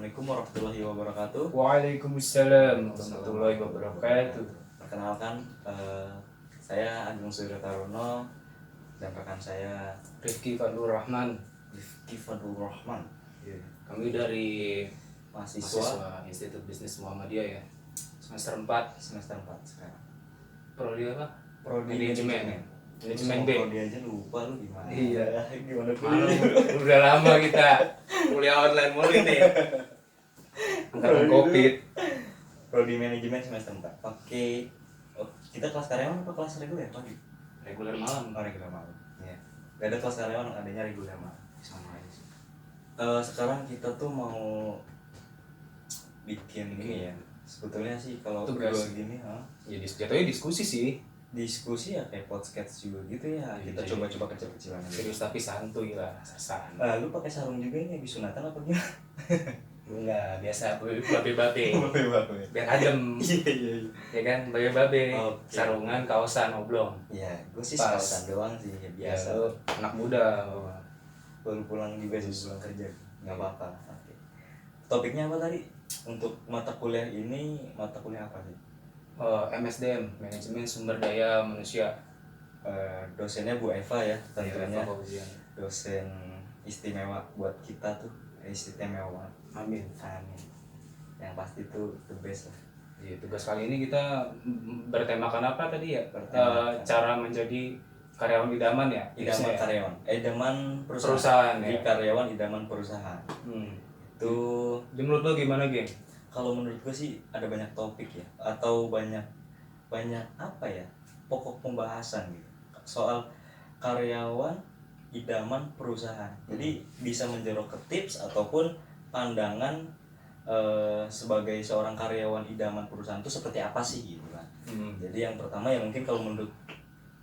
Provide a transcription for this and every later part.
Assalamualaikum warahmatullahi wabarakatuh. Waalaikumsalam warahmatullahi wabarakatuh. Perkenalkan, saya Agung Surya Taruno dan rekan saya Rifki Fadlur Rahman. Rifki Fadlur Rahman. Kami dari Mahasiswa Institut Bisnis Muhammadiyah ya. Semester 4. semester 4 sekarang. Prodi apa? Prodi Manajemen. Manajemen B. Prodi aja lupa lu gimana? Iya. Gimana Malu, udah lama kita kuliah online mulu nih. Angkatan Covid. Prodi Manajemen semester 4. Oke. Oh, kita kelas karyawan apa kelas reguler pagi? Reguler malam. Oh, reguler malam. Iya. Gak ada kelas karyawan, adanya reguler malam. Sama aja sih. Sekarang kita tuh mau bikin ini ya. Sebetulnya sih kalau Tugas. gini, Ya jatuhnya diskusi sih. diskusi ya kayak podcast juga gitu ya. Iya, Kita iya. coba-coba kecil-kecilan aja. Serius tapi santuy lah, santai. Lu pakai sarung juga ini habis sunatan apa gimana? Enggak, biasa babe-babe. Bapak. Biar adem. Iya. Ya kan, babe-babe. Oke. Sarungan, kaosan, oblong. Iya, gue sih Pas. sekalian doang sih ya, biasa. Ya, lu anak muda. Baru pulang juga sih pulang kerja. Nggak apa-apa. Oke. Topiknya apa tadi? Untuk mata kuliah ini, mata kuliah apa sih? MSDM, Manajemen Sumber Daya Manusia. Dosennya Bu Eva ya, tentunya. Eva Fauzian. Dosen istimewa buat kita tuh, istimewa. Amin. Amin. Yang pasti tuh the best lah. Iya, tugas kali ini kita bertemakan apa tadi ya? Bertemakan. Cara menjadi karyawan idaman ya? Idaman Ya? karyawan, idaman Perusahaan, Jadi ya. karyawan idaman perusahaan. Itu Jadi menurut lo gimana, Geng? kalau menurut gue sih ada banyak topik ya, atau banyak apa ya, pokok pembahasan gitu soal karyawan idaman perusahaan. Jadi bisa menjorok ke tips ataupun pandangan sebagai seorang karyawan idaman perusahaan itu seperti apa sih gitu kan. Jadi yang pertama ya mungkin kalau menurut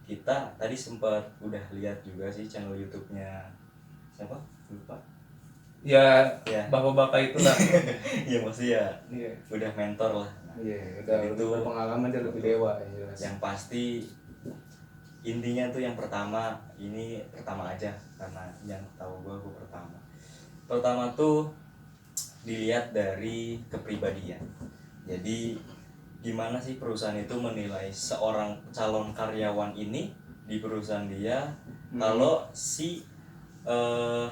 kita tadi sempat udah lihat juga sih channel YouTube-nya siapa? Lupa. Ya, Ya. bapak-bapak itulah. Ya pasti ya Iya. udah mentor lah. Iya, udah Itu lebih berpengalaman, dia lebih dewa ya jelas. Yang pasti intinya tuh yang pertama, ini pertama aja karena yang tahu gue pertama. Pertama tuh dilihat dari kepribadian. Jadi gimana sih perusahaan itu menilai seorang calon karyawan ini di perusahaan dia, kalau si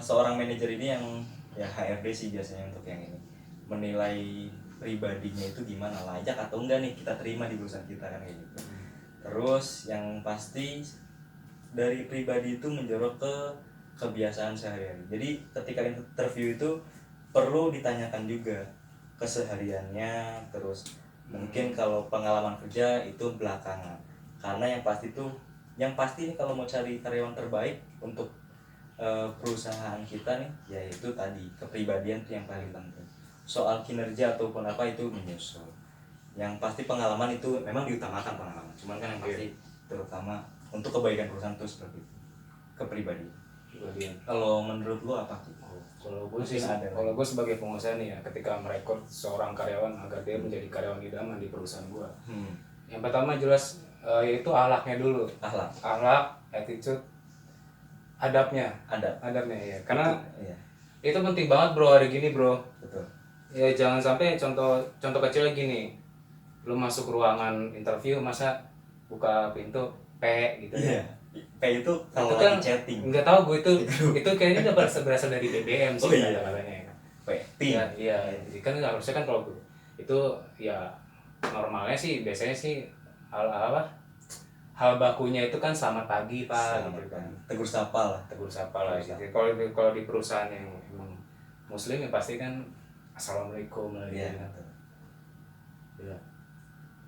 seorang manajer ini yang ya HRD sih biasanya untuk yang ini menilai pribadinya itu gimana, layak atau enggak nih kita terima di perusahaan kita kan kayak gitu. Terus yang pasti dari pribadi itu menjorok ke kebiasaan sehari-hari. Jadi ketika interview itu perlu ditanyakan juga kesehariannya, terus mungkin kalau pengalaman kerja itu belakangan. Karena yang pasti nih kalau mau cari karyawan terbaik untuk perusahaan kita nih, yaitu tadi kepribadian itu yang paling penting. Soal kinerja ataupun apa itu menyusul. Yang pasti pengalaman itu memang diutamakan pengalaman. Cuman kan yang pasti terutama untuk kebaikan perusahaan itu seperti itu. Kepribadian. Kalau menurut lu apa sih? Kalau gue sih, Ada. kalau gue sebagai pengusaha nih ya, ketika merekrut seorang karyawan agar dia menjadi karyawan idaman di perusahaan gue, yang pertama jelas yaitu ahlaknya dulu. Ahlak, attitude, adabnya ya. Karena iya. itu penting banget bro hari gini bro. Betul. Ya jangan sampai contoh kecil gini, lu masuk ruangan interview masa buka pintu P gitu ya. P itu kalau Itu kan lagi chatting. nggak tahu gue itu kayaknya udah berasal dari BBM sih katanya. P. Tim. Iya. Jadi kan harusnya kan kalau itu ya normalnya sih biasanya sih hal bakunya itu kan selamat pagi Pak gitu kan. Tegur sapa lah. Gitu. Kalau di perusahaan yang emang muslim ya pasti kan assalamualaikum lah gitu. Ya.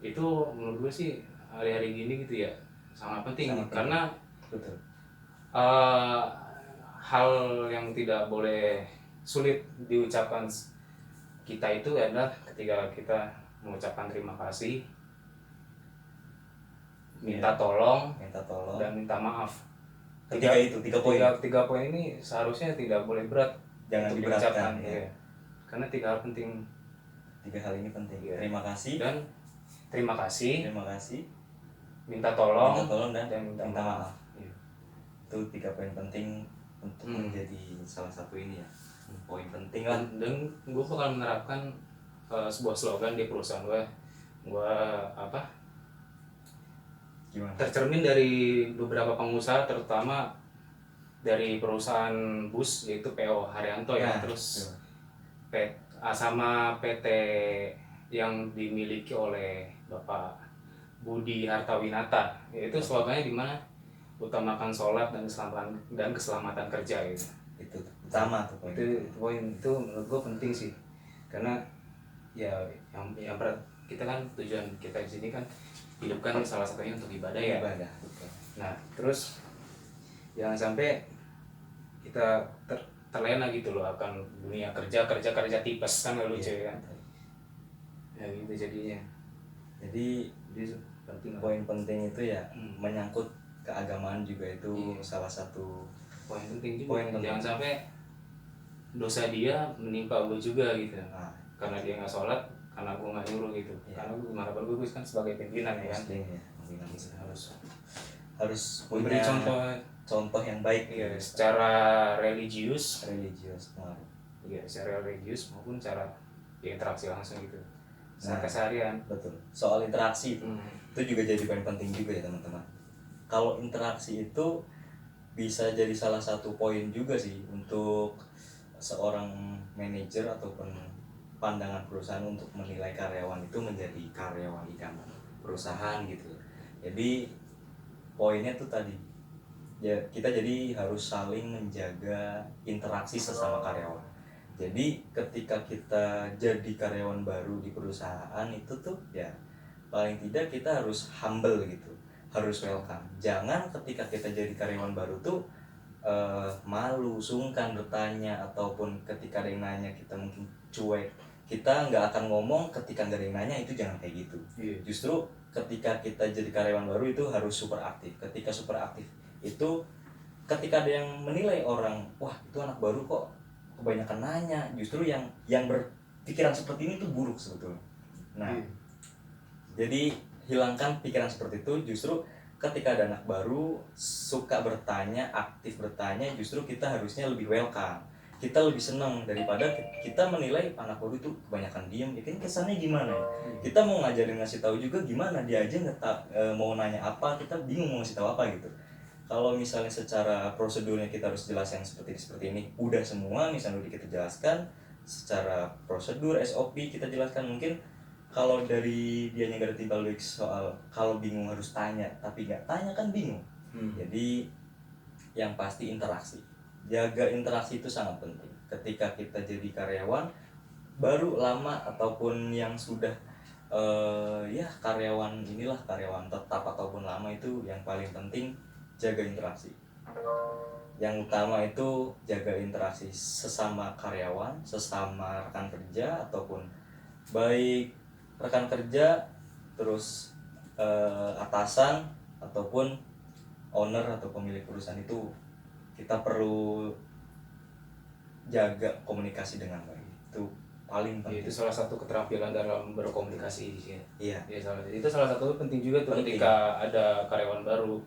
Itu menurut gue sih hari-hari gini gitu ya sangat penting. Karena betul. Hal yang tidak boleh sulit diucapkan kita itu adalah ketika kita mengucapkan terima kasih, minta tolong dan minta maaf. Tiga poin ini seharusnya tidak boleh berat. Jangan diberatkan ya. Karena tiga hal penting. Tiga hal ini penting. Ya. Terima kasih, minta tolong dan minta maaf. Ya. Itu 3 poin penting untuk menjadi salah satu ini ya. Poin penting lah. Dan gue bakal menerapkan sebuah slogan di perusahaan gue apa Gimana? tercermin dari beberapa pengusaha, terutama dari perusahaan bus yaitu PO Haryanto ya, terus sama PT yang dimiliki oleh Bapak Budi Hartawinata, yaitu slogannya di mana utamakan sholat dan keselamatan kerja gitu. Itu utama tuh poin. Itu menurut gue penting sih, karena ya yang kita kan tujuan kita di sini kan hidup kan salah satunya untuk ibadah ya. Ibadah. Nah terus jangan sampai kita terlena gitu loh akan dunia kerja tipes kan nggak lucu ya kan. Ya gitu jadinya. Jadi penting. Poin penting itu ya menyangkut keagamaan juga itu salah satu poin penting juga. Jangan sampai dosa dia menimpa gue juga gitu. Nah, karena dia nggak sholat, karena gue nggak nyuruh gitu. Karena gue gimana gue kan sebagai pimpinan ya kan. Harus memberi contoh yang baik ya, secara religius iya, secara religius maupun cara ya, interaksi langsung gitu keseharian. Betul, soal interaksi itu juga jadi poin penting juga ya teman-teman. Kalau interaksi itu bisa jadi salah satu poin juga sih untuk seorang manajer ataupun pandangan perusahaan untuk menilai karyawan itu menjadi karyawan idaman perusahaan gitu. Jadi poinnya tuh tadi ya, kita jadi harus saling menjaga interaksi sesama karyawan. Jadi ketika kita jadi karyawan baru di perusahaan itu tuh ya paling tidak kita harus humble gitu, harus welcome. Jangan ketika kita jadi karyawan baru tuh malu, sungkan bertanya, ataupun ketika ada yang nanya kita mungkin cuek. Kita nggak akan ngomong ketika nggak ada yang nanya, itu jangan kayak gitu. Justru ketika kita jadi karyawan baru itu harus super aktif. Ketika super aktif itu ketika ada yang menilai orang, wah itu anak baru kok kebanyakan nanya, justru yang berpikiran seperti ini tuh buruk sebetulnya. Nah, jadi hilangkan pikiran seperti itu. Justru ketika ada anak baru suka bertanya, aktif bertanya, justru kita harusnya lebih welcome. Kita lebih senang daripada kita menilai anak baru itu kebanyakan diem. Ya kan kesannya gimana ya? Kita mau ngajarin, ngasih tahu juga gimana, dia aja nggak mau nanya apa, kita bingung mau ngasih tahu apa gitu. Kalau misalnya secara prosedurnya kita harus jelas yang seperti ini, udah semua misalnya udah kita jelaskan secara prosedur SOP kita jelaskan. Mungkin kalau dari dianya gak ada timbal balik soal kalau bingung harus tanya, tapi nggak tanya kan bingung. Jadi yang pasti interaksi, jaga interaksi itu sangat penting. Ketika kita jadi karyawan baru lama ataupun yang sudah ya karyawan tetap ataupun lama, itu yang paling penting jaga interaksi. Yang utama itu jaga interaksi sesama karyawan, sesama rekan kerja, ataupun baik rekan kerja, terus atasan, ataupun owner atau pemilik perusahaan. Itu kita perlu jaga komunikasi dengan baik. Itu paling penting. Itu salah satu keterampilan dalam berkomunikasi sih. Iya. Itu salah satu penting juga tuh ketika ada karyawan baru.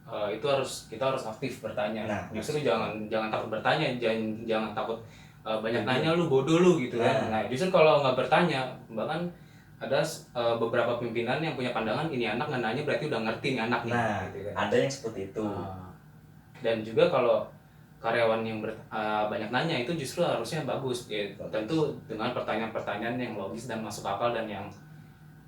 Kita harus aktif bertanya. Nah, justru jangan takut bertanya, jangan takut banyak nanya lu bodoh lu gitu kan. Nah, justru kalau nggak bertanya, bahkan ada beberapa pimpinan yang punya pandangan ini anak nggak nanya berarti udah ngerti nih anak nih. Nah, gitu kan. ada yang seperti itu. Dan juga kalau karyawan yang banyak nanya itu justru harusnya bagus ya. Tentu dengan pertanyaan-pertanyaan yang logis dan masuk akal dan yang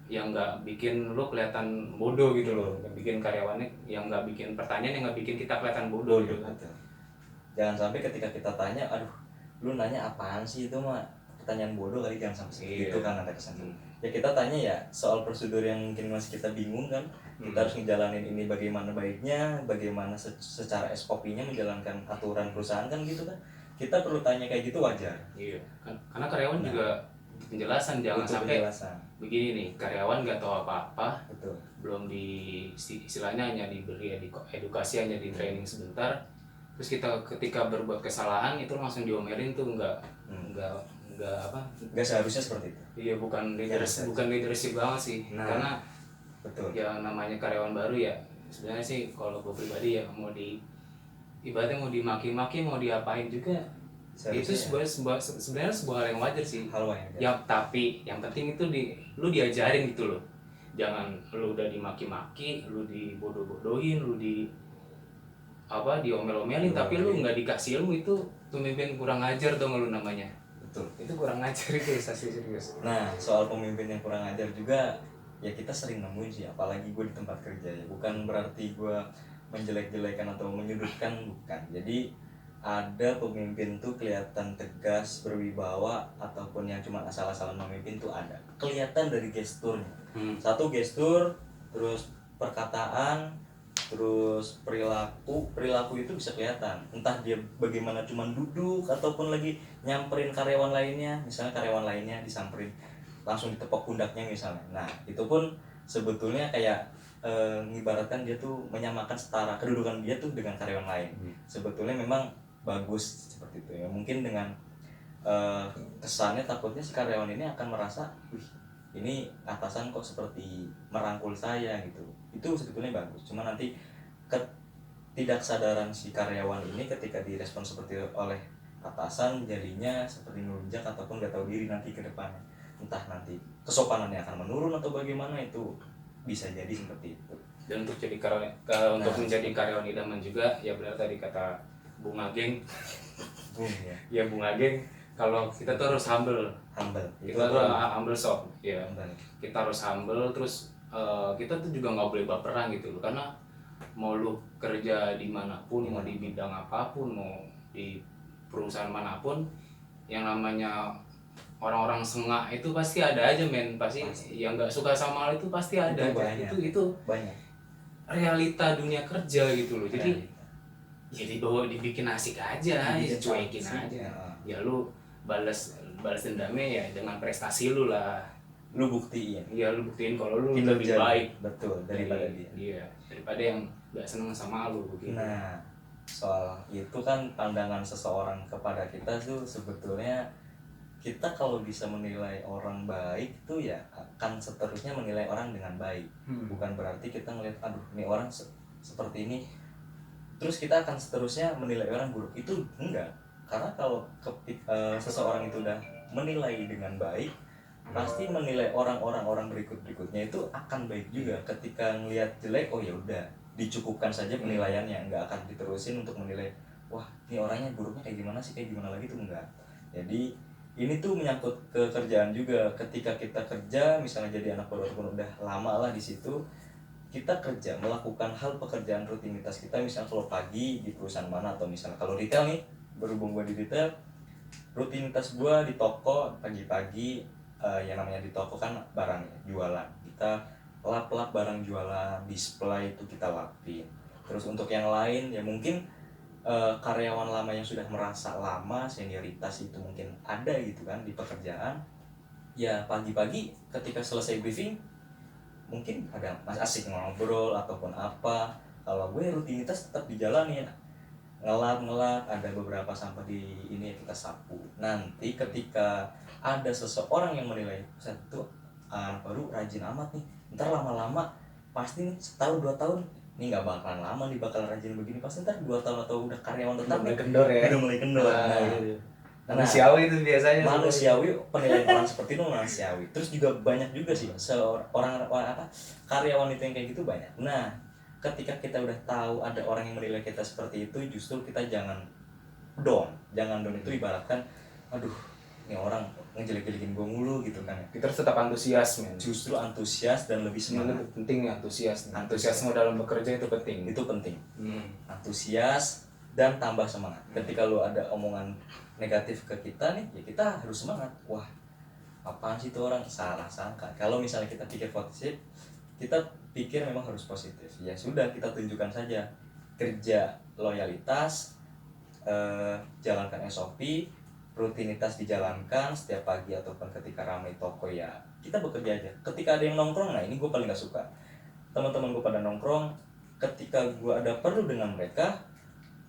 nggak bikin lo kelihatan bodoh gitu loh, yang bikin karyawannya, yang nggak bikin pertanyaan yang nggak bikin kita kelihatan bodoh gitu kan. Jangan sampai ketika kita tanya, aduh lu nanya apaan sih, itu mah pertanyaan bodoh kali, jangan sampai itu kan ada kesan. Ya kita tanya ya soal prosedur yang mungkin masih kita bingung kan, kita harus ngejalanin ini bagaimana baiknya, bagaimana secara SOP-nya menjalankan aturan perusahaan kan gitu kan. Kita perlu tanya kayak gitu, wajar. Iya, karena karyawan juga penjelasan, jangan sampai begini nih, karyawan nggak tahu apa-apa, belum istilahnya hanya diberi edukasi, hanya di training sebentar, terus kita ketika berbuat kesalahan itu langsung diomelin tuh nggak seharusnya seperti itu. Iya, bukan leadership banget sih. Karena yang namanya karyawan baru ya sebenarnya sih kalau gue pribadi ya ibaratnya mau dimaki-maki, mau diapain juga Itu sebenarnya sebuah hal yang wajar sih. Hal wajar. Tapi yang penting itu lu diajarin gitu loh. Jangan lu udah dimaki-maki, lu dibodoh-bodohin, lu diomel-omelin, tapi lu nggak dikasih ilmu, itu pemimpin kurang ajar dong lu namanya. Betul. Itu kurang ajar itu, serius. Nah, soal pemimpin yang kurang ajar juga ya kita sering nemuin sih, apalagi gue di tempat kerja ya. Bukan berarti gue menjelek-jelekan atau menyudutkan, bukan. Jadi ada pemimpin tuh kelihatan tegas, berwibawa, ataupun yang cuma asal-asalan memimpin tuh ada. Kelihatan dari gesturnya. Satu gestur, terus perkataan, terus perilaku itu bisa kelihatan. Entah dia bagaimana, cuma duduk ataupun lagi nyamperin karyawan lainnya. Misalnya karyawan lainnya disamperin, langsung ditepok pundaknya misalnya. Nah, itu pun sebetulnya kayak mengibaratkan dia tuh menyamakan setara kedudukan dia tuh dengan karyawan lain. Sebetulnya memang bagus seperti itu ya. Mungkin dengan kesannya takutnya si karyawan ini akan merasa, wih, ini atasan kok seperti merangkul saya gitu. Itu sebetulnya bagus. Cuma nanti ketidaksadaran si karyawan ini ketika direspon seperti oleh atasan, jadinya seperti melunjak ataupun gak tahu diri nanti ke depannya. Entah nanti kesopanannya akan menurun atau bagaimana, itu bisa jadi seperti itu. Dan untuk menjadi karyawan idaman juga ya, benar tadi kata Bung Ageng. Ya Bung Ageng, kalau kita tuh harus humble. Kita tuh humble sob. Ya. Kita harus humble, terus kita tuh juga nggak boleh baperan gitu loh. Karena mau lu kerja dimanapun, mau di bidang apapun, mau di perusahaan manapun, yang namanya orang-orang sengak itu pasti ada aja men. Pasti. Yang nggak suka sama hal itu pasti ada itu aja. Banyak. Itu banyak. Realita dunia kerja gitu loh. Jadi dibikin asik aja, dicuekin aja. Ya lu balas dendamnya ya dengan prestasi lu lah. Lu buktiin. Iya, lu buktiin kalau lu lebih baik. Betul, daripada dia. Iya, daripada yang gak seneng sama lu gitu. Nah, soal itu kan pandangan seseorang kepada kita tuh sebetulnya, kita kalau bisa menilai orang baik tuh ya akan seterusnya menilai orang dengan baik. Bukan berarti kita ngeliat, aduh ini orang seperti ini, terus kita akan seterusnya menilai orang buruk. Itu enggak. Karena kalau seseorang itu udah menilai dengan baik, pasti menilai orang berikutnya itu akan baik juga. Ketika ngelihat jelek, oh ya udah, dicukupkan saja penilaiannya, nggak akan diterusin untuk menilai, wah ini orangnya buruknya kayak gimana sih, kayak gimana lagi tuh, enggak. Jadi ini tuh menyangkut ke kerjaan juga. Ketika kita kerja misalnya jadi anak baru ataupun udah lama lah di situ, kita kerja melakukan hal pekerjaan rutinitas kita. Misalnya kalau pagi di perusahaan mana, atau misalnya kalau retail nih, berhubung gue di retail, rutinitas gue di toko pagi-pagi, yang namanya di toko kan barangnya jualan, kita lap-lap barang jualan, display itu kita lapin. Terus untuk yang lain ya mungkin karyawan lama yang sudah merasa lama, senioritas itu mungkin ada gitu kan di pekerjaan, ya pagi-pagi ketika selesai briefing mungkin ada mas asik ngobrol ataupun apa. Kalau gue rutinitas tetap dijalanin, ngelap, ada beberapa sampah di ini kita sapu. Nanti ketika ada seseorang yang menilai, satu baru rajin amat nih, ntar lama-lama pasti nih setahun 2 tahun ini nggak bakalan lama nih, bakalan rajin begini, pasti ntar 2 tahun atau udah karyawan tetap mulai kendor ya. Udah mulai kendor. Manusiawi itu biasanya. Manusiawi, penilaian orang seperti itu manusiawi. Terus juga banyak juga sih karyawan itu yang kayak gitu banyak. Nah, ketika kita udah tahu ada orang yang menilai kita seperti itu, justru kita jangan down. Itu ibaratkan, aduh ini orang ngejelek-jelekin gue mulu gitu kan. Kita harus tetap antusias men. Justru antusias dan lebih semangat. Ini penting nih antusiasme dalam bekerja itu penting. Itu penting. Antusias dan tambah semangat. Ketika lu ada omongan negatif ke kita nih, ya kita harus semangat. Wah, apaan sih itu orang, salah sangka. Kalau misalnya kita pikir positif, kita pikir memang harus positif. Ya sudah, kita tunjukkan saja. Kerja loyalitas, jalankan SOP, rutinitas dijalankan setiap pagi ataupun ketika ramai toko, ya kita bekerja aja. Ketika ada yang nongkrong, nah ini gue paling gak suka. Teman-teman gue pada nongkrong, ketika gue ada perlu dengan mereka,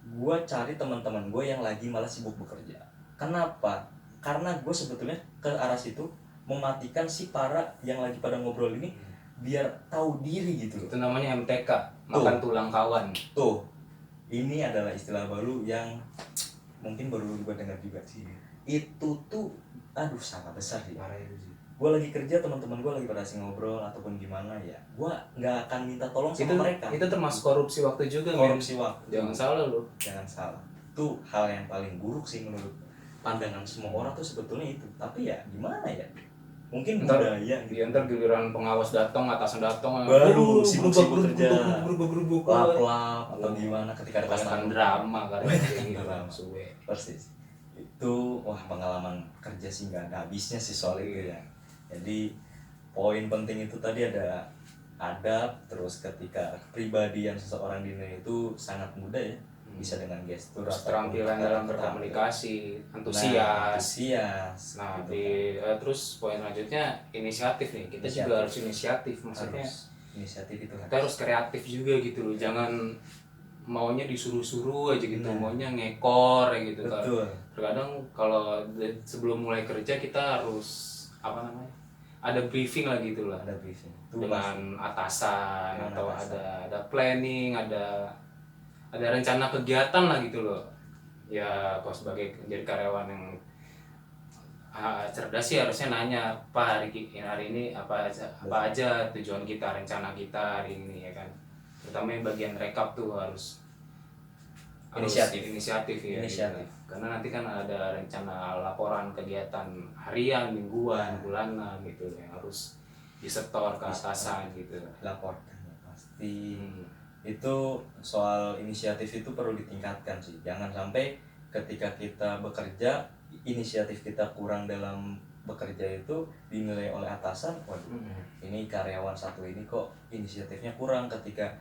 gue cari teman-teman gue yang lagi malah sibuk bekerja. Kenapa? Karena gue sebetulnya ke arah situ mematikan si para yang lagi pada ngobrol ini biar tahu diri gitu. Itu namanya MTK, makan tulang kawan. Tuh, ini adalah istilah baru yang mungkin baru gue dengar juga sih. Itu tuh aduh sangat besar sih. Parah itu sih. Gue lagi kerja, teman-teman gue lagi pada asing ngobrol ataupun gimana ya, gue nggak akan minta tolong sama mereka. Itu termasuk korupsi waktu juga, korupsi waktu. Jangan salah lo. Jangan salah. Itu hal yang paling buruk sih menurut pandangan semua orang tuh sebetulnya itu. Tapi ya gimana ya? Mungkin budaya gitu. Ntar giliran pengawas datang, atasan datang, baru sibuk-sibuk kerja, berubah lap-lap atau gimana ketika ada customer. Drama kan drama. Persis. Itu wah pengalaman kerja sih nggak ada habisnya sih soal itu ya. Jadi poin penting itu tadi ada adab, terus ketika kepribadian seseorang di dunia itu sangat mudah ya, bisa dengan gestur, keterampilan dalam berkomunikasi, antusias. Nah, gitu kan. Terus poin selanjutnya inisiatif nih, kita juga harus inisiatif, maksudnya inisiatif itu kita harus kreatif juga gitu loh, jangan maunya disuruh-suruh aja gitu, maunya ngekor ya gitu. Betul. Terkadang kalau sebelum mulai kerja kita harus ada briefing lah gitu lah, ada briefing dengan atasan atau ada planning, ada rencana kegiatan lah gitu loh ya. Kau sebagai jadi karyawan yang cerdas sih harusnya nanya, Pak hari ini apa aja tujuan kita, rencana kita hari ini ya kan, terutama yang bagian rekap tuh harus inisiatif ya. Gitu. Karena nanti kan ada rencana laporan kegiatan harian, mingguan, bulanan gitu yang harus disetor ke atasan gitu. Laporkan pasti. Itu soal inisiatif itu perlu ditingkatkan sih. Jangan sampai ketika kita bekerja inisiatif kita kurang dalam bekerja itu dinilai oleh atasan, waduh ini karyawan satu ini kok inisiatifnya kurang. Ketika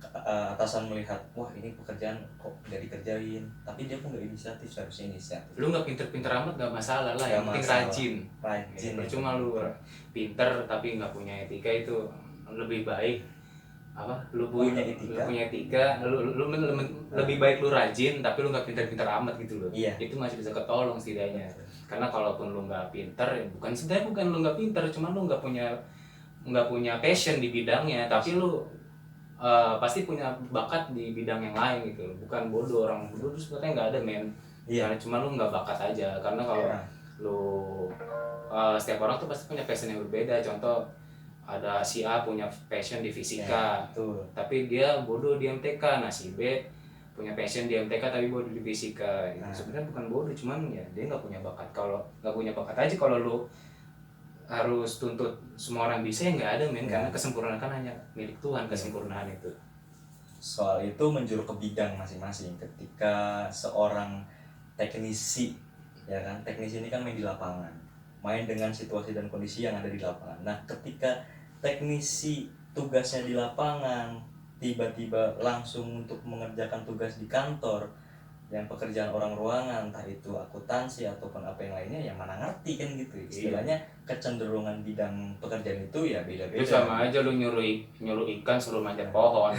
atasan melihat wah ini pekerjaan kok nggak dikerjain, tapi dia pun nggak inisiatif, seharusnya inisiatif. Lu nggak pinter-pinter amat nggak masalah lah, yang penting rajin ya, cuma lu pinter tapi nggak punya etika itu lebih baik lu punya etika, lu lebih baik lu rajin tapi lu nggak pinter-pinter amat gitu loh. Itu masih bisa ketolong setidaknya. Karena kalaupun lu nggak pinter, bukan lu nggak pinter, cuma lu nggak punya passion di bidangnya, tapi lu pasti punya bakat di bidang yang lain gitu. Bukan bodoh, orang bodoh itu sebenarnya nggak ada men. Karena cuma lu nggak bakat aja. Karena kalau lu setiap orang tuh pasti punya passion yang berbeda. Contoh ada si A punya passion di fisika, tapi dia bodoh di MTK. Nah si B punya passion di MTK tapi bodoh di fisika. Sebenarnya bukan bodoh, cuman ya dia nggak punya bakat. Kalau nggak punya bakat aja, kalau lu harus tuntut semua orang bisa, ya nggak ada men. Karena kesempurnaan kan hanya milik Tuhan, kesempurnaan itu. Soal itu menjuruk ke bidang masing-masing. Ketika seorang teknisi, ya kan, teknisi ini kan main di lapangan, main dengan situasi dan kondisi yang ada di lapangan. Nah ketika teknisi tugasnya di lapangan tiba-tiba langsung untuk mengerjakan tugas di kantor yang pekerjaan orang ruangan, entah itu akuntansi ataupun apa yang lainnya, yang mana ngerti kan gitu. Istilahnya kecenderungan bidang pekerjaan itu ya beda-beda. Itu sama aja lu nyuruh ikan suruh manjat pohon.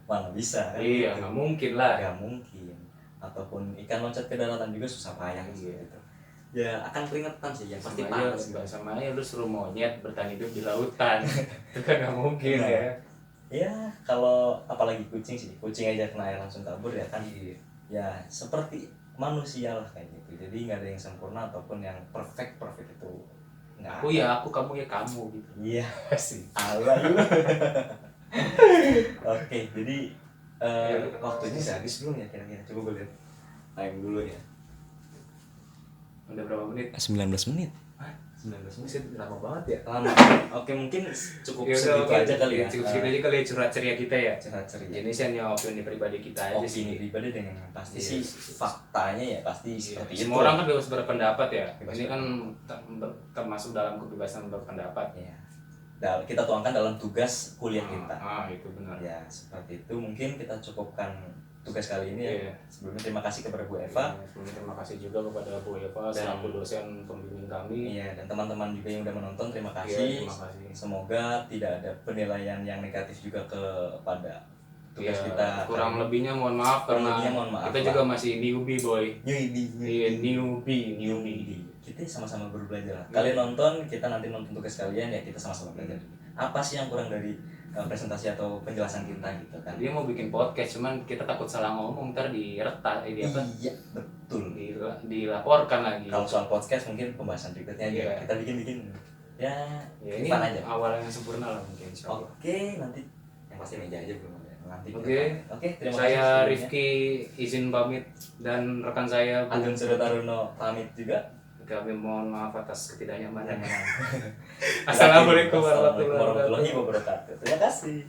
Mana bisa kan? Iya, nggak mungkin lah. Nggak mungkin. Ataupun ikan loncat ke daratan juga susah payah gitu. Ya akan keringetan sih, yang pasti panas. Sama aja lu suruh monyet bertahan hidup di lautan. Itu kan nggak mungkin ya. Ya kalau apalagi kucing sih, kucing aja kena air langsung kabur ya kan. Ya seperti manusia lah kayak gitu. Jadi nggak ada yang sempurna ataupun yang perfect itu nggak. Aku ya aku, kamu ya kamu gitu. Iya sih. Allah. Oke, jadi waktunya sudah habis belum ya kira-kira? Coba gue lihat time dulu ya. Udah berapa menit? 19 menit. 19 menit sih lama banget ya. Lama. Oke, mungkin cukup segitu aja kali ya. Cukup segitu aja kali ya curhat ceria kita ya. Curhat ceria. Ini sih hanya opini pribadi kita aja sih. Opini pribadi dan yang pasti sih faktanya ya pasti seperti itu. Semua orang kan bebas berpendapat ya. Ini kan termasuk dalam kebebasan berpendapat. Ya. Kita tuangkan dalam tugas kuliah kita. Itu benar. Ya, seperti itu. Mungkin kita cukupkan tugas kali ini ya. Sebelumnya terima kasih kepada Bu Eva. Sebelumnya terima kasih juga kepada Bu Eva selaku dosen pembimbing kami. Iya, dan teman-teman juga yang udah menonton, terima kasih. Terima kasih. Semoga tidak ada penilaian yang negatif juga kepada tugas kita. Kurang lebihnya mohon maaf karena kita juga masih newbie boy. Newbie. Kita sama-sama baru belajar. Kalian nonton, kita nanti nonton tugas kalian ya, kita sama-sama belajar. Apa sih yang kurang dari presentasi atau penjelasan kita gitu kan? Dia mau bikin podcast, cuman kita takut salah ngomong ntar diretak. Iya, betul. Betul. Dilaporkan lagi. Kalau soal podcast mungkin pembahasan berikutnya aja. Kita bikin ya ini aja. awal yang sempurna lah mungkin. Oke, nanti yang pasti meja aja belum ada. Nanti. Oke, terima kasih. Saya Rifki izin pamit dan rekan saya Agung Sudotaruno pamit juga. Kami mohon maaf atas ketidaknyamanan. Assalamualaikum warahmatullahi wabarakatuh. Terima kasih.